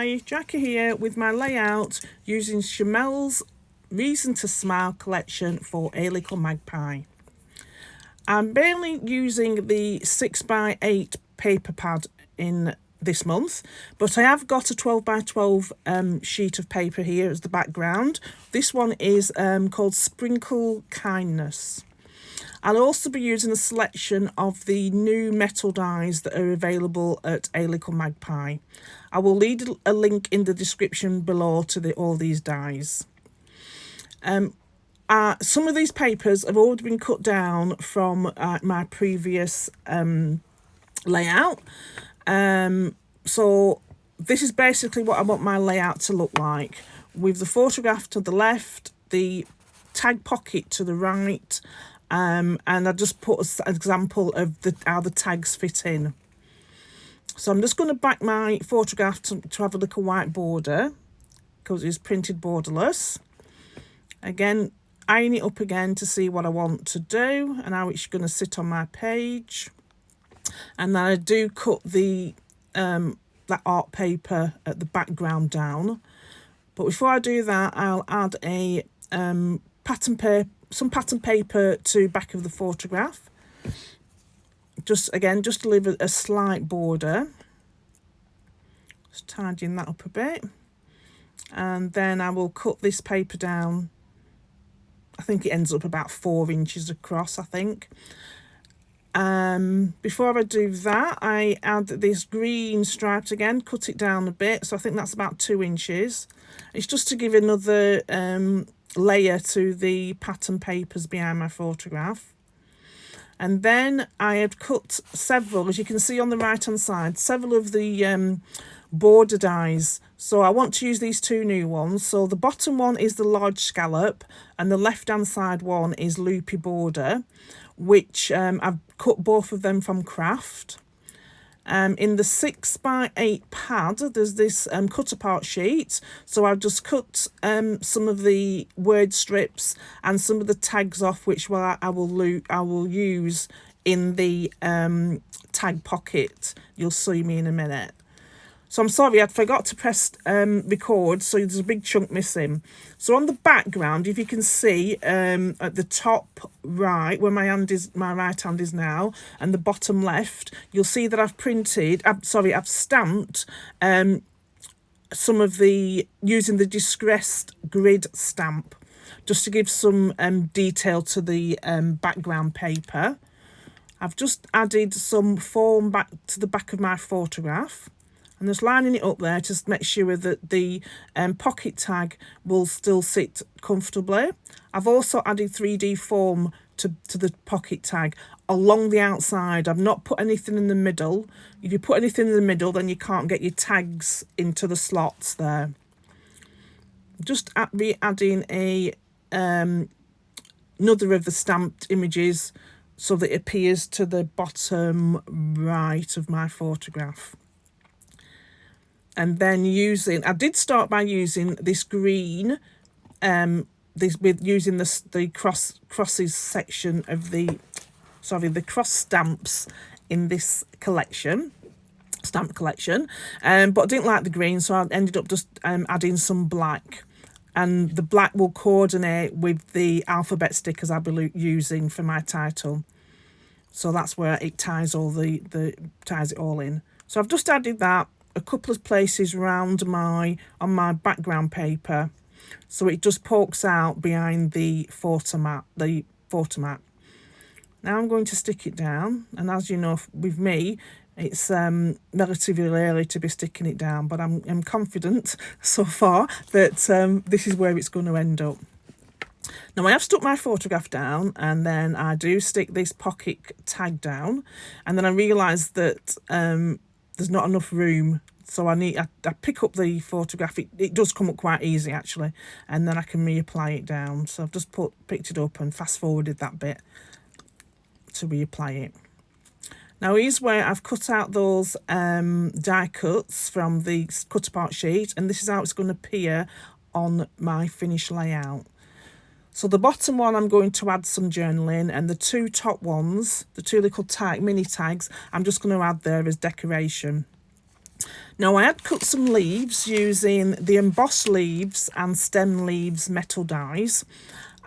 Hi, Jackie here with my layout using Shimelle's Reason to Smile collection for A Little Magpie. I'm barely using the 6x8 paper pad in this month, but I have got a 12x12 sheet of paper here as the background. This one is called Sprinkle Kindness. I'll also be using a selection of the new metal dies that are available at A Little Magpie. I will leave a link in the description below to all these dies. Some of these papers have already been cut down from my previous layout. So this is basically what I want my layout to look like, with the photograph to the left, the tag pocket to the right, and I just put an example of how the tags fit in. So I'm just going to back my photograph to have a little white border because it's printed borderless. Again, eyeing it up again to see what I want to do and how it's going to sit on my page. And then I do cut the that art paper at the background down. But before I do that, I'll add a some pattern paper to back of the photograph. Just to leave a slight border. Just tidying that up a bit. And then I will cut this paper down. I think it ends up about 4 inches across, I think. Before I do that, I add this green stripes again, cut it down a bit. So I think that's about 2 inches. It's just to give another layer to the pattern papers behind my photograph. And then I had cut several, as you can see on the right hand side, several of the border dies. So I want to use these 2 new ones. So the bottom one is the large scallop and the left hand side one is loopy border, which I've cut both of them from Craft. In the 6x8 pad, there's this cut apart sheet. So I've just cut some of the word strips and some of the tags off, which I will use in the tag pocket. You'll see me in a minute. So I'm sorry, I forgot to press record, so there's a big chunk missing. So on the background, if you can see at the top right, where my right hand is now, and the bottom left, you'll see that I've stamped some of using the distressed grid stamp, just to give some detail to the background paper. I've just added some foam back to the back of my photograph. I'm just lining it up there to make sure that the pocket tag will still sit comfortably. I've also added 3D foam to the pocket tag along the outside. I've not put anything in the middle. If you put anything in the middle, then you can't get your tags into the slots there. Just adding another of the stamped images so that it appears to the bottom right of my photograph. And then I did start by using this green, using the crosses section of the cross stamps in this stamp collection. But I didn't like the green, so I ended up just adding some black. And the black will coordinate with the alphabet stickers I'll be using for my title. So that's where it ties it all in. So I've just added that a couple of places on my background paper, so it just pokes out behind the photo mat. Now I'm going to stick it down, and as you know, with me, it's relatively early to be sticking it down, but I'm confident so far that this is where it's going to end up. Now I have stuck my photograph down, and then I do stick this pocket tag down, and then I realise that there's not enough room, so I pick up the photograph. It does come up quite easy actually, and then I can reapply it down. So I've just picked it up and fast forwarded that bit to reapply it. Now here's where I've cut out those die cuts from the cut apart sheet, and this is how it's going to appear on my finished layout. So the bottom one, I'm going to add some journaling, and the 2 top ones, the 2 little mini tags, I'm just going to add there as decoration. Now I had cut some leaves using the embossed leaves and stem leaves metal dies,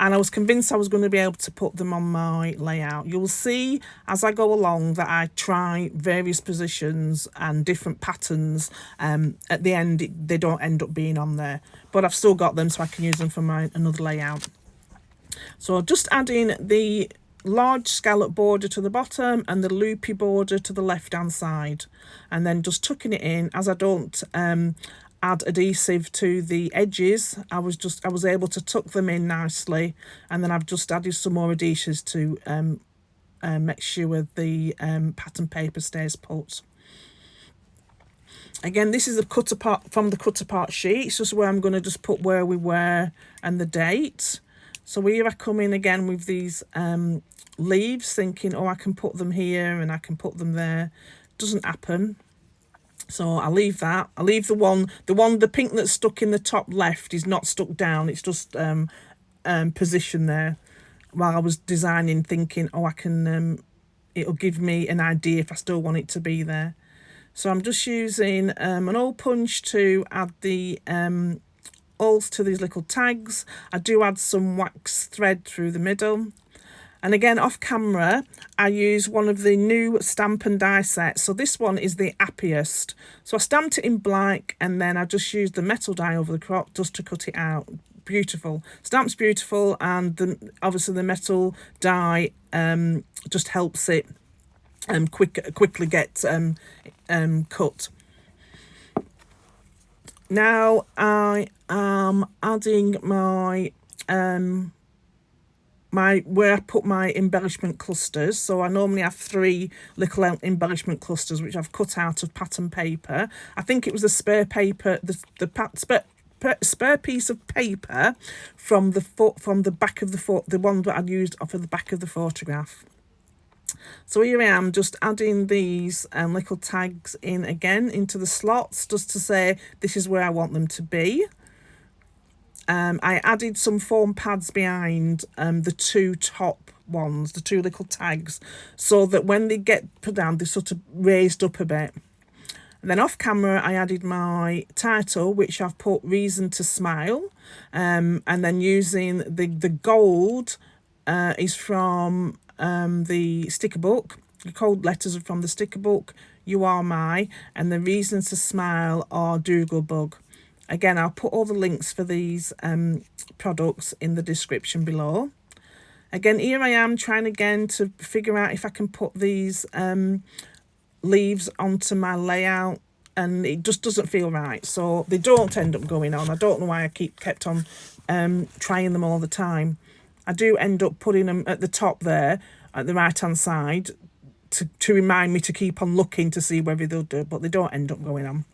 and I was convinced I was going to be able to put them on my layout. You'll see as I go along that I try various positions and different patterns. At the end they don't end up being on there, but I've still got them so I can use them for my another layout. So just adding the large scallop border to the bottom and the loopy border to the left hand side, and then just tucking it in. As I don't add adhesive to the edges, I was able to tuck them in nicely, and then I've just added some more adhesives to make sure the pattern paper stays put. Again, this is a cut apart from the cut apart sheet. It's just where I'm going to just put where we were and the date. So here I come in again with these leaves, thinking, oh, I can put them here and I can put them there. Doesn't happen. So I leave that. I leave the pink that's stuck in the top left is not stuck down. It's just positioned there. While I was designing, thinking, oh, I can. It'll give me an idea if I still want it to be there. So I'm just using an hole punch to add the holes to these little tags. I do add some wax thread through the middle. And again, off camera, I use one of the new stamp and die sets. So this one is the happiest. So I stamped it in black, and then I just used the metal die over the crop just to cut it out. Beautiful. Stamp's beautiful, and obviously the metal die just helps it quickly get cut. Now I am adding my where I put my embellishment clusters. So I normally have 3 little embellishment clusters which I've cut out of pattern paper. I think it was a spare paper, spare piece of paper from the back of the one that I'd used off of the back of the photograph. So here I am just adding these little tags in again into the slots, just to say this is where I want them to be. I added some foam pads behind the 2 top ones, the 2 little tags, so that when they get put down, they're sort of raised up a bit. And then off camera, I added my title, which I've put Reason to Smile, and then using the gold is from the sticker book. The cold letters are from the sticker book, You Are My, and the Reason to Smile are Dougal Bug. Again, I'll put all the links for these products in the description below. Again, here I am trying again to figure out if I can put these leaves onto my layout, and it just doesn't feel right. So they don't end up going on. I don't know why I kept on trying them all the time. I do end up putting them at the top there, at the right-hand side, to remind me to keep on looking to see whether they'll do, but they don't end up going on.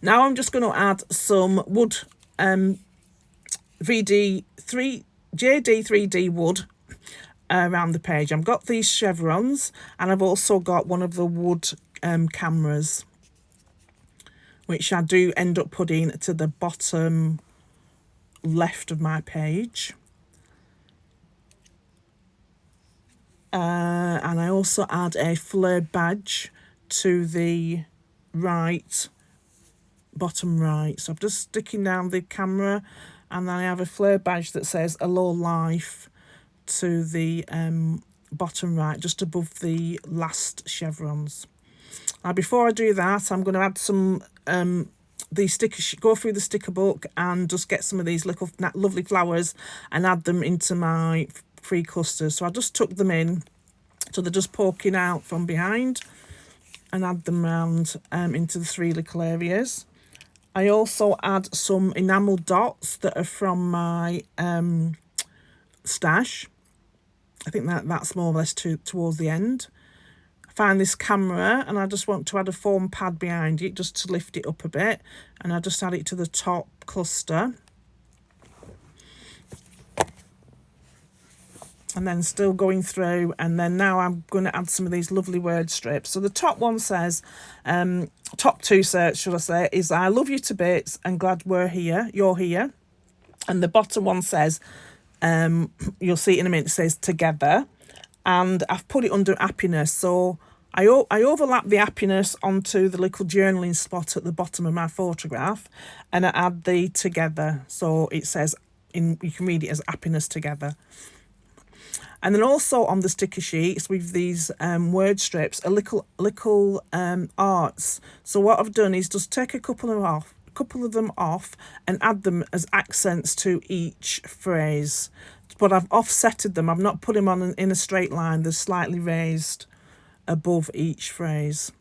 Now I'm just going to add some wood, JD3D wood around the page. I've got these chevrons, and I've also got one of the wood cameras, which I do end up putting to the bottom left of my page. And I also add a flare badge to the bottom right. So I'm just sticking down the camera, and then I have a flare badge that says Hello Life to the bottom right, just above the last chevrons. Now before I do that, I'm going to add some go through the sticker book and just get some of these little lovely flowers and add them into my 3 clusters. So I just tuck them in so they're just poking out from behind, and add them round into the 3 little areas. I also add some enamel dots that are from my stash. I think that's more or less towards the end. I find this camera, and I just want to add a foam pad behind it just to lift it up a bit, and I just add it to the top cluster. And then still going through, and then now I'm going to add some of these lovely word strips. So the top one says, top 2 should I say, is I love you to bits and glad you're here. And the bottom one says, you'll see it in a minute, it says together. And I've put it under happiness. So I overlap the happiness onto the little journaling spot at the bottom of my photograph, and I add the together, so it says, you can read it as happiness together. And then also on the sticker sheets with these word strips are little arts. So what I've done is just take a couple of them off and add them as accents to each phrase. But I've offsetted them. I've not put them on in a straight line. They're slightly raised above each phrase.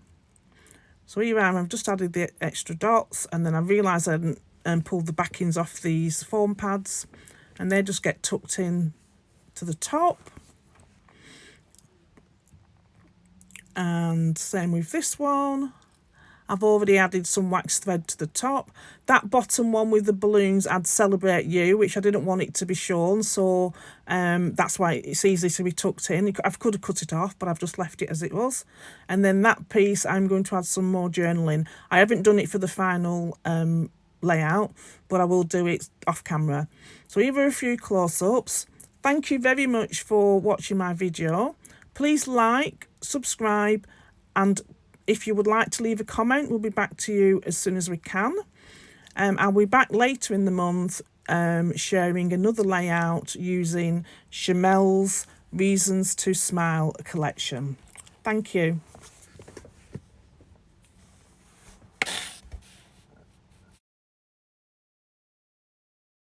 So here I am. I've just added the extra dots, and then I realised I hadn't pulled the backings off these foam pads, and they just get tucked in to the top. And same with this one. I've already added some wax thread to the top. That bottom one with the balloons adds Celebrate You, which I didn't want it to be shown, so that's why it's easy to be tucked in. I could have cut it off, but I've just left it as it was. And then that piece, I'm going to add some more journaling. I haven't done it for the final layout, but I will do it off camera. So here are a few close-ups. Thank you very much for watching my video. Please like, subscribe, and if you would like to leave a comment, we'll be back to you as soon as we can. I'll be back later in the month sharing another layout using Shimelle's Reasons to Smile collection. Thank you.